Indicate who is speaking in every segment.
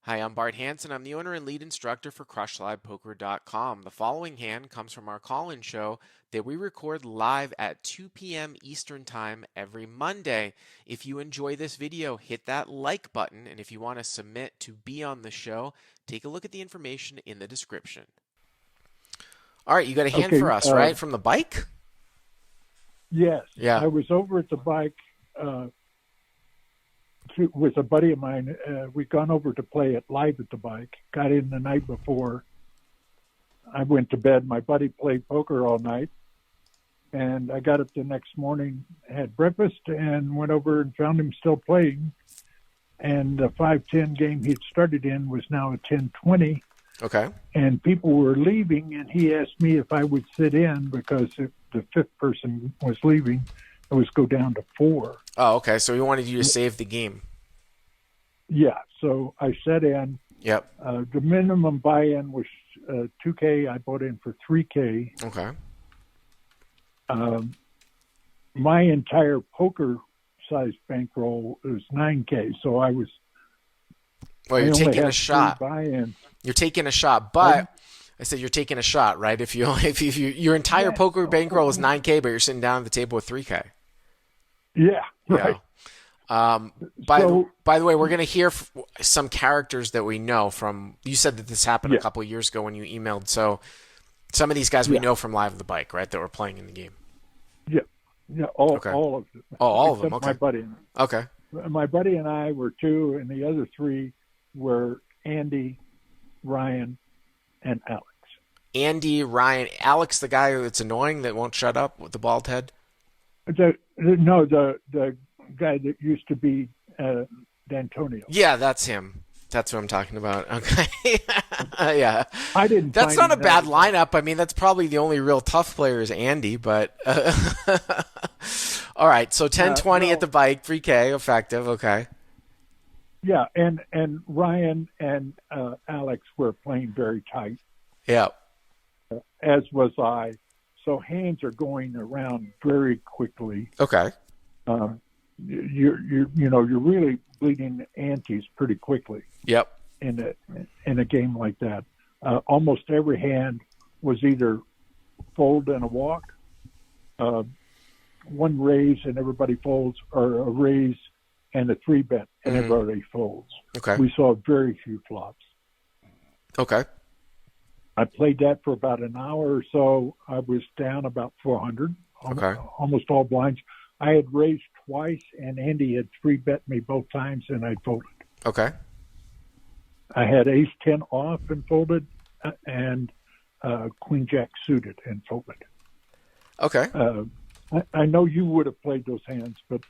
Speaker 1: Hi, I'm Bart Hanson. I'm the owner and lead instructor for CrushLivePoker.com. The following hand comes from our call-in show that we record live at 2 p.m. Eastern Time every Monday. If you enjoy this video, hit that like button, and if you want to submit to be on the show, take a look at the information in the description. All right, you got a hand
Speaker 2: Okay.
Speaker 1: for us, right? From the bike?
Speaker 2: Yes.
Speaker 1: Yeah.
Speaker 2: I was over at the bike with a buddy of mine. We'd gone over to play it live at the bike. Got in the night before. I went to bed. My buddy played poker all night. And I got up the next morning, had breakfast, and went over and found him still playing. And the 5-10 game he'd started in was now a 10-20.
Speaker 1: Okay.
Speaker 2: And people were leaving, and he asked me if I would sit in because if the fifth person was leaving, it was go down to 4.
Speaker 1: Oh, okay. So he wanted you to save the game.
Speaker 2: Yeah, so I sat in.
Speaker 1: Yep.
Speaker 2: The minimum buy-in was $2K. I bought in for $3K.
Speaker 1: Okay.
Speaker 2: My entire poker-sized bankroll was $9K, so I was.
Speaker 1: Well, you're taking a shot.
Speaker 2: Buy-in.
Speaker 1: You're taking a shot, but I said you're taking a shot, right? If you your entire poker bankroll is $9K, but you're sitting down at the table with $3K.
Speaker 2: Yeah, right.
Speaker 1: By the way, we're going to hear some characters that we know from. You said that this happened a couple of years ago when you emailed. So some of these guys we know from Live on the Bike, right? That were playing in the game.
Speaker 2: Yeah, all of them.
Speaker 1: Oh, all of them. Okay.
Speaker 2: My buddy.
Speaker 1: Okay.
Speaker 2: My buddy and I were 2, and the other 3 were Andy, Ryan, and Alex.
Speaker 1: Andy, Ryan, Alex, the guy that's annoying that won't shut up with the bald head.
Speaker 2: The guy that used to be D'Antonio.
Speaker 1: Yeah, that's him. That's what I'm talking about. Okay. Yeah.
Speaker 2: I didn't.
Speaker 1: That's not a bad lineup. I mean, that's probably the only real tough player is Andy, but all right. So 10-20 at the bike, $3K effective. Okay.
Speaker 2: Yeah, and Ryan and Alex were playing very tight.
Speaker 1: Yeah.
Speaker 2: As was I. So hands are going around very quickly.
Speaker 1: Okay.
Speaker 2: You're really bleeding antes pretty quickly.
Speaker 1: Yep.
Speaker 2: In a game like that, almost every hand was either fold and a walk, one raise and everybody folds, or a raise and a 3-bet and everybody folds.
Speaker 1: Okay.
Speaker 2: We saw very few flops.
Speaker 1: Okay.
Speaker 2: I played that for about an hour or so. I was down about 400.
Speaker 1: Okay.
Speaker 2: Almost all blinds. I had raised twice, and Andy had 3-bet me both times, and I folded.
Speaker 1: Okay.
Speaker 2: I had ace-10 off and folded, and queen-jack suited and folded.
Speaker 1: Okay.
Speaker 2: I know you would have played those hands, but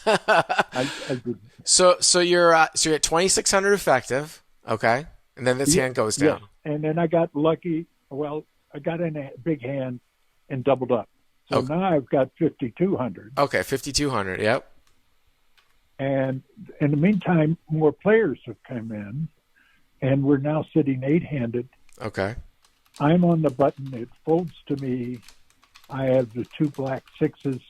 Speaker 2: I didn't.
Speaker 1: So you're at 2,600 effective. Okay. And then this hand goes down.
Speaker 2: Yes. And then I got lucky. Well, I got in a big hand and doubled up. So now I've got 5,200.
Speaker 1: Okay, 5,200. Yep.
Speaker 2: And in the meantime, more players have come in, and we're now sitting 8-handed.
Speaker 1: Okay.
Speaker 2: I'm on the button. It folds to me. I have the 2 black 6s.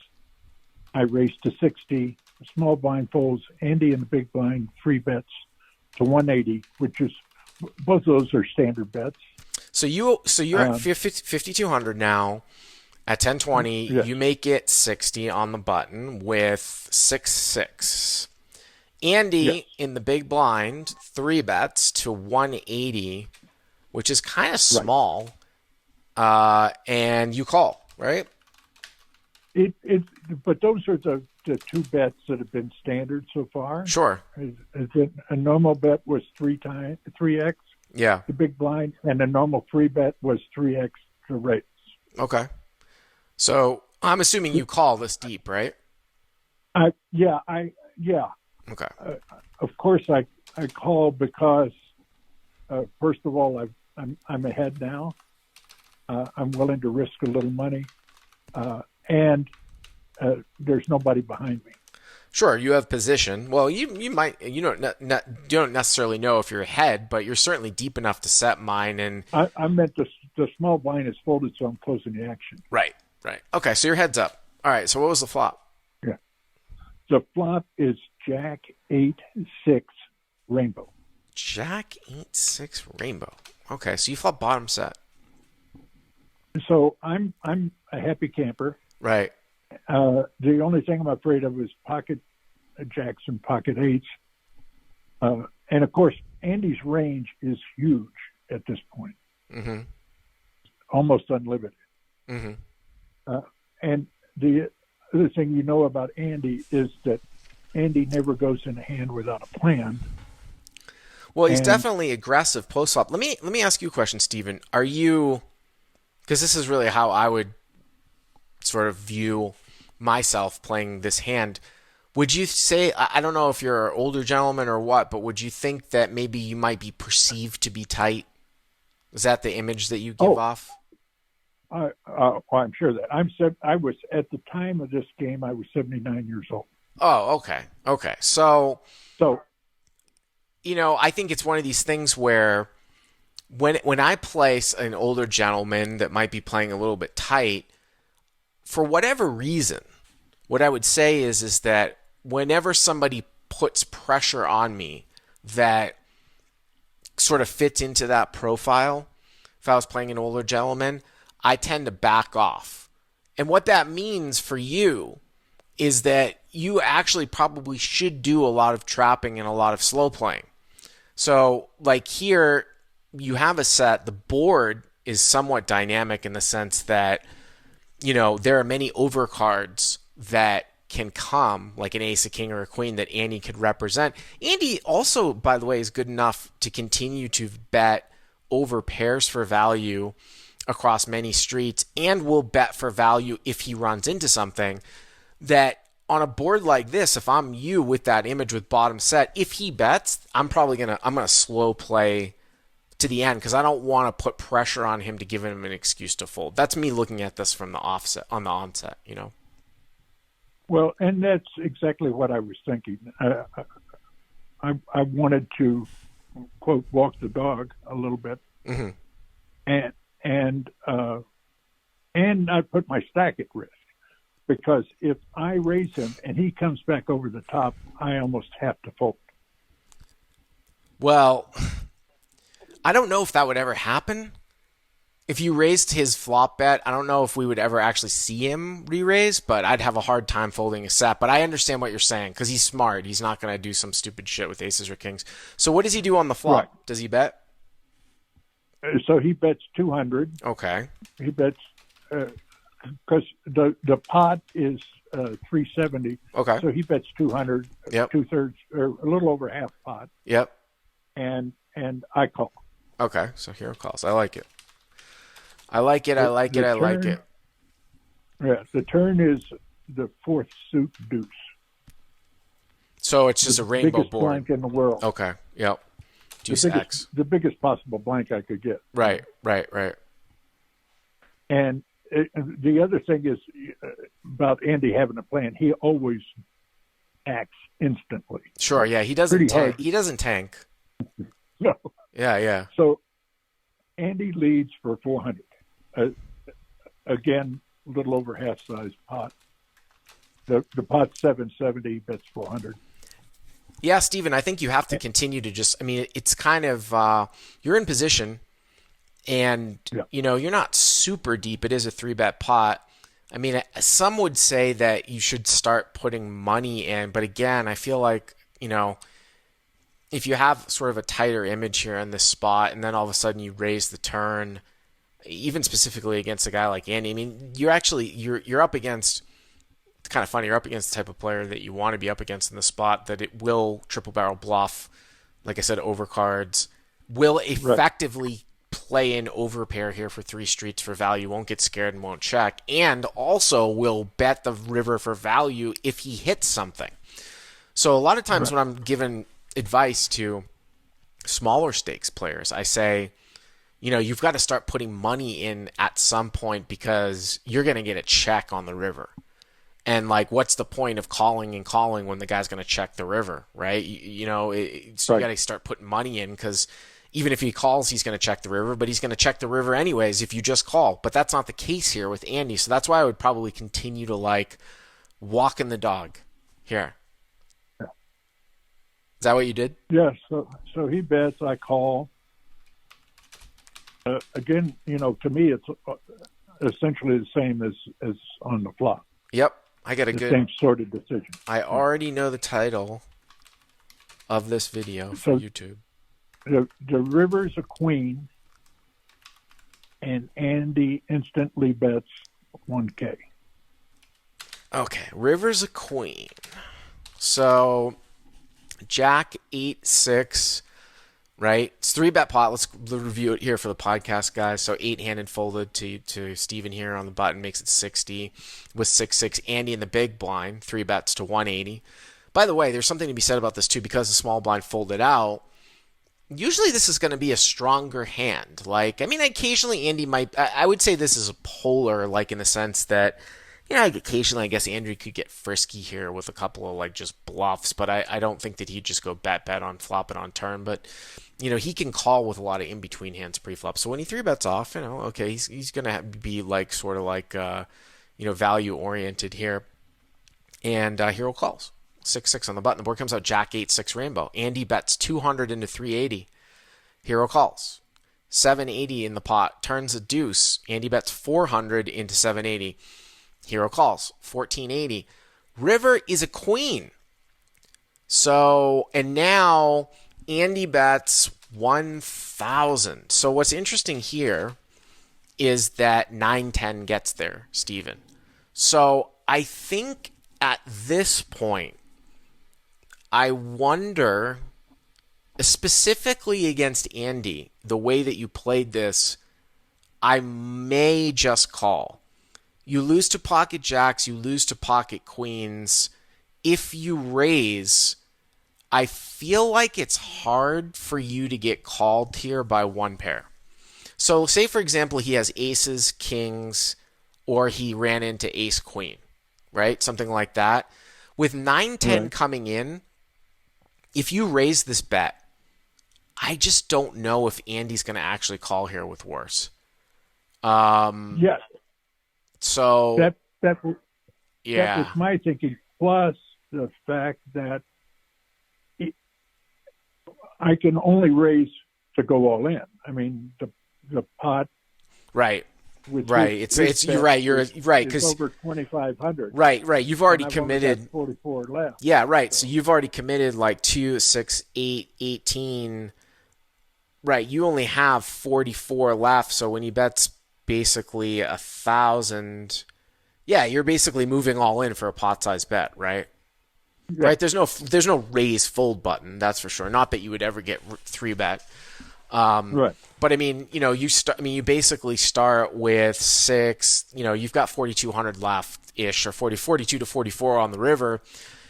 Speaker 2: I race to 60. Small blind folds. Andy in the big blind 3-bets to 180, which is both of those are standard bets. So
Speaker 1: you're at 5,200 now. At 10-20,
Speaker 2: yes.
Speaker 1: You make it 60 on the button with 6-6. Andy in the big blind 3-bets to 180, which is kind of small, and you call, right?
Speaker 2: But those are the 2 bets that have been standard so far.
Speaker 1: Sure.
Speaker 2: A normal bet was 3x.
Speaker 1: Yeah.
Speaker 2: The big blind, and a normal 3-bet was 3x the raise.
Speaker 1: Okay. So I'm assuming you call this deep, right?
Speaker 2: Yeah.
Speaker 1: Okay.
Speaker 2: Of course, I call because first of all, I'm ahead now. I'm willing to risk a little money, and there's nobody behind me.
Speaker 1: Sure, you have position. Well, you might you don't necessarily know if you're ahead, but you're certainly deep enough to set mine. And
Speaker 2: I meant the small blind is folded, so I'm closing the action.
Speaker 1: Right. Okay, so your head's up. All right. So what was the flop?
Speaker 2: The flop is Jack 8-6 rainbow.
Speaker 1: Jack 8-6 rainbow. Okay, so you flop bottom set.
Speaker 2: So I'm a happy camper.
Speaker 1: Right.
Speaker 2: The only thing I'm afraid of is pocket jacks and pocket eights. And of course, Andy's range is huge at this point,
Speaker 1: Mm-hmm.
Speaker 2: almost unlimited.
Speaker 1: Mm-hmm.
Speaker 2: And the other thing you know about Andy is that Andy never goes in a hand without a plan.
Speaker 1: Well, he's definitely aggressive post flop. Let me ask you a question, Steven. Are you, because this is really how I would sort of view myself playing this hand. Would you say, I don't know if you're an older gentleman or what, but would you think that maybe you might be perceived to be tight? Is that the image that you give off?
Speaker 2: I'm sure that I was at the time of this game. I was 79 years old.
Speaker 1: Oh, okay. Okay. So,
Speaker 2: So
Speaker 1: I think it's one of these things where when I place an older gentleman that might be playing a little bit tight, for whatever reason, what I would say is that whenever somebody puts pressure on me that sort of fits into that profile, if I was playing an older gentleman, I tend to back off. And what that means for you is that you actually probably should do a lot of trapping and a lot of slow playing. So, like here, you have a set. The board is somewhat dynamic in the sense that, there are many overcards that can come, like an ace, a king, or a queen that Andy could represent. Andy also, by the way, is good enough to continue to bet over pairs for value across many streets and will bet for value if he runs into something that on a board like this, if I'm you with that image with bottom set, if he bets, I'm gonna slow play to the end because I don't want to put pressure on him to give him an excuse to fold. That's me looking at this from the onset.
Speaker 2: Well, and that's exactly what I was thinking. I wanted to quote walk the dog a little bit,
Speaker 1: Mm-hmm.
Speaker 2: and not put my stack at risk. Because if I raise him and he comes back over the top, I almost have to fold.
Speaker 1: Well, I don't know if that would ever happen. If you raised his flop bet, I don't know if we would ever actually see him re-raise, but I'd have a hard time folding a set. But I understand what you're saying because he's smart. He's not going to do some stupid shit with aces or kings. So what does he do on the flop?
Speaker 2: Right.
Speaker 1: Does he bet?
Speaker 2: So he bets 200.
Speaker 1: Okay.
Speaker 2: He bets because the pot is 370.
Speaker 1: Okay.
Speaker 2: So he bets 200.
Speaker 1: Yep.
Speaker 2: 2/3 or a little over half pot.
Speaker 1: Yep.
Speaker 2: And I call.
Speaker 1: Okay. So hero calls. I like it. I like it. I like it. I like it.
Speaker 2: Yeah. The turn is the fourth suit deuce.
Speaker 1: So it's just a rainbow
Speaker 2: biggest
Speaker 1: board.
Speaker 2: blank in the world.
Speaker 1: Okay. Yep. Deuce X.
Speaker 2: The biggest possible blank I could get.
Speaker 1: Right.
Speaker 2: And the other thing is about Andy having a plan. He always acts instantly.
Speaker 1: Sure. Yeah. He doesn't tank. He doesn't tank.
Speaker 2: No.
Speaker 1: Yeah.
Speaker 2: So Andy leads for 400. Again, a little over half size pot. The pot's 770, bets 400.
Speaker 1: Yeah, Steven, I think you have to continue to it's kind of, you're in position and, you're not super deep. It is a 3-bet pot. I mean, some would say that you should start putting money in, but again, I feel like, if you have sort of a tighter image here in this spot and then all of a sudden you raise the turn, even specifically against a guy like Andy, I mean, you're up against, it's kind of funny, you're up against the type of player that you want to be up against in the spot, that it will triple barrel bluff, like I said, overcards, will effectively play an overpair here for 3 streets for value, won't get scared and won't check, and also will bet the river for value if he hits something. So a lot of times when I'm given advice to smaller stakes players, I say, you've got to start putting money in at some point because you're going to get a check on the river. And what's the point of calling when the guy's going to check the river, right? You got to start putting money in because even if he calls, he's going to check the river, but he's going to check the river anyways if you just call. But that's not the case here with Andy. So that's why I would probably continue to walking the dog here. Is that what you did?
Speaker 2: Yeah, so he bets, I call. Again, to me, it's essentially the same as on the flop.
Speaker 1: Yep. I got a
Speaker 2: The
Speaker 1: good.
Speaker 2: same sort of decision.
Speaker 1: I already know the title of this video for
Speaker 2: So
Speaker 1: YouTube.
Speaker 2: the river's a queen, and Andy instantly bets 1K.
Speaker 1: Okay, river's a queen. So Jack 8-6, right? It's 3-bet pot. Let's review it here for the podcast, guys. So 8-handed folded to Steven here on the button makes it 60 with 6-6. Andy in the big blind, 3-bets to 180. By the way, there's something to be said about this too, because the small blind folded out. Usually this is going to be a stronger hand. Occasionally Andy might, I would say this is a polar, in the sense that, occasionally I guess Andrew could get frisky here with a couple of just bluffs, but I don't think that he'd just go bet on flop and on turn. But, he can call with a lot of in-between hands pre-flop. So when he 3-bets off, okay, he's going to be value-oriented here. And hero calls. 6-6 on the button. The board comes out Jack 8-6 rainbow. Andy bets 200 into 380. Hero calls. 780 in the pot. Turns a deuce. Andy bets 400 into 780. Hero calls. 1480. River is a queen. So, and now Andy bets 1,000. So what's interesting here is that 9-10 gets there, Steven. So I think at this point, I wonder, specifically against Andy, the way that you played this, I may just call. You lose to pocket jacks, you lose to pocket queens. If you raise, I feel like it's hard for you to get called here by one pair. So say, for example, he has aces, kings, or he ran into ace, queen, right? Something like that. With 9-10 coming in, if you raise this bet, I just don't know if Andy's going to actually call here with worse.
Speaker 2: Yes.
Speaker 1: So
Speaker 2: that was my thinking. Plus the fact that I can only raise to go all in. I mean, the pot.
Speaker 1: Right. You're right. You're right, because
Speaker 2: over 2,500.
Speaker 1: Right. You've already committed
Speaker 2: 44 left.
Speaker 1: Yeah, right. So you've already committed 2, 6, 8, 18. Right. You only have 44 left. So when he bets basically 1,000, yeah, you're basically moving all in for a pot size bet, right? Yeah. Right. There's no raise fold button. That's for sure. Not that you would ever get 3-bet.
Speaker 2: Right.
Speaker 1: But you basically start with 6, you've got 4,200 left ish, or 42 to 44 on the river,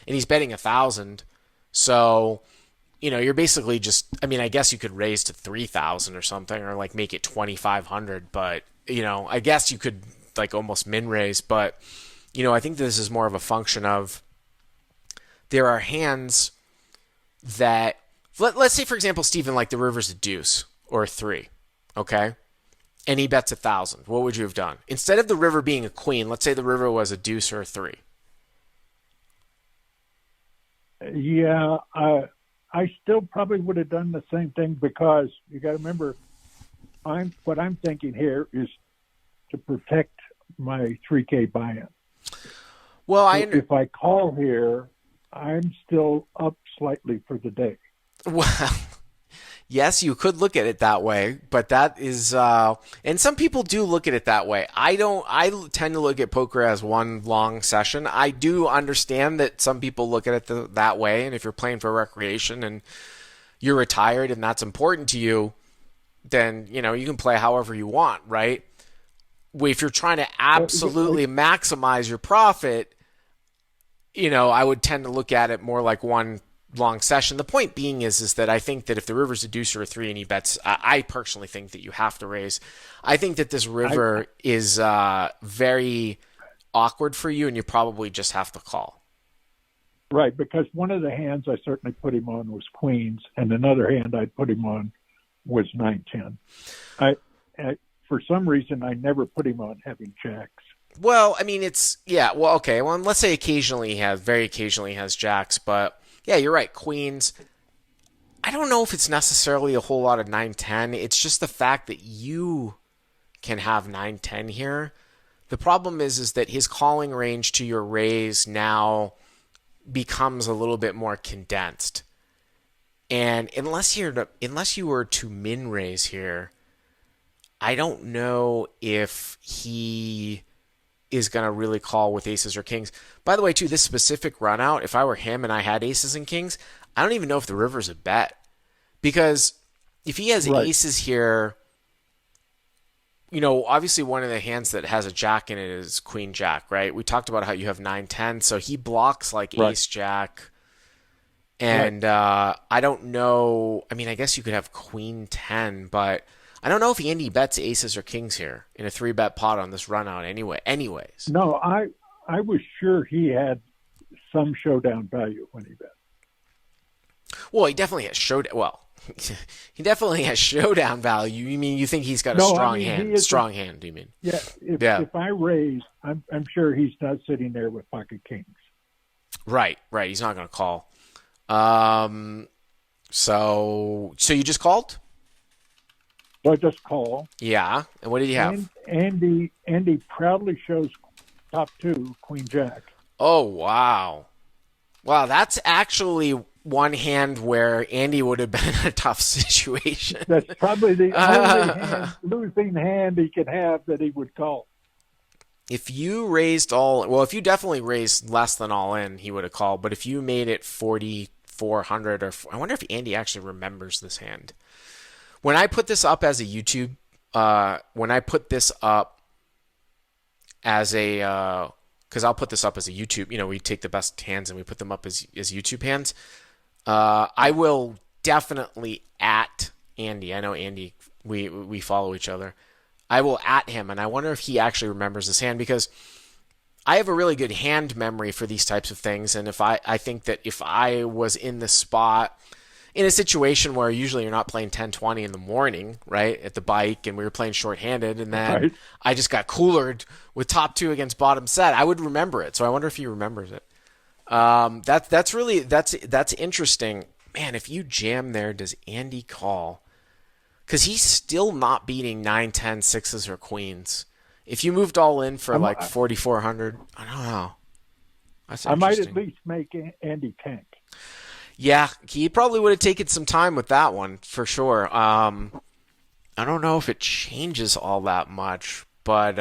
Speaker 1: and he's betting 1,000. So, you're basically just, I guess you could raise to 3,000 or something, or make it 2,500, but, I guess you could almost min raise, but, I think this is more of a function of there are hands that, let's say, for example, Steven, the river's a deuce or a 3, okay? And he bets 1,000. What would you have done? Instead of the river being a queen, let's say the river was a deuce or a 3.
Speaker 2: Yeah, I still probably would have done the same thing, because you got to remember, what I'm thinking here is to protect my 3K buy-in.
Speaker 1: Well,
Speaker 2: if I call here, I'm still up slightly for the day.
Speaker 1: Well, yes, you could look at it that way, but that is, and some people do look at it that way. I don't. I tend to look at poker as one long session. I do understand that some people look at it that way, and if you're playing for recreation and you're retired and that's important to you, then you can play however you want, right? If you're trying to absolutely maximize your profit, I would tend to look at it more like one long session. The point being is that I think that if the river's a deuce or a 3 and he bets, I personally think that you have to raise. I think that this river is very awkward for you, and you probably just have to call.
Speaker 2: Right, because one of the hands I certainly put him on was queens, and another hand I put him on was 9-10. I for some reason I never put him on having jacks.
Speaker 1: Well, okay. Well, let's say very occasionally he has jacks, but yeah, you're right. Queens, I don't know if it's necessarily a whole lot of 9-10. It's just the fact that you can have 9-10 here. The problem is that his calling range to your raise now becomes a little bit more condensed. And unless you were to min raise here, I don't know if he is going to really call with aces or kings. By the way, too, this specific run out, if I were him and I had aces and kings, I don't even know if the river's a bet. Because if he has aces here, obviously one of the hands that has a jack in it is queen jack, right? We talked about how you have 9-10, so he blocks like ace jack. And I don't know. I mean, I guess you could have queen 10, but I don't know if Andy bets aces or kings here in a 3-bet pot on this run out anyways.
Speaker 2: No, I was sure he had some showdown value when he bet.
Speaker 1: Well, he definitely has showdown. Well, he definitely has showdown value. You mean you think he's got a strong hand? Strong hand, do you mean?
Speaker 2: Yeah. If I raise, I'm sure he's not sitting there with pocket kings.
Speaker 1: Right. He's not going to call. So you just called?
Speaker 2: So I just call.
Speaker 1: Yeah. And what did you have?
Speaker 2: Andy proudly shows top 2, queen jack.
Speaker 1: Oh, wow. Wow, that's actually one hand where Andy would have been in a tough situation.
Speaker 2: That's probably the only losing hand he could have that he would call.
Speaker 1: If you definitely raised less than all in, he would have called. But if you made it 4,400, I wonder if Andy actually remembers this hand. When I put this up as a YouTube, because I'll put this up as a YouTube, we take the best hands and we put them up as YouTube hands. I will definitely at Andy. I know Andy, we follow each other. I will at him, and I wonder if he actually remembers this hand, because I have a really good hand memory for these types of things. And I think that if I was in the spot, in a situation where usually you're not playing 10-20 in the morning, right, at the bike, and we were playing shorthanded, and then I just got coolered with top 2 against bottom set, I would remember it. So I wonder if he remembers it. That's interesting. Man, if you jam there, does Andy call? Because he's still not beating 9-10 sixes or queens. If you moved all in for 4,400, I don't know. That's interesting. I
Speaker 2: might at least make Andy tank.
Speaker 1: Yeah, he probably would have taken some time with that one, for sure. I don't know if it changes all that much, but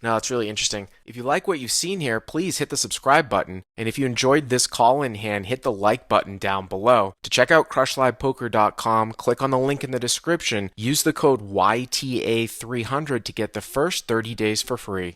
Speaker 1: no, it's really interesting. If you like what you've seen here, please hit the subscribe button. And if you enjoyed this call-in hand, hit the like button down below. To check out crushlivepoker.com, click on the link in the description. Use the code YTA300 to get the first 30 days for free.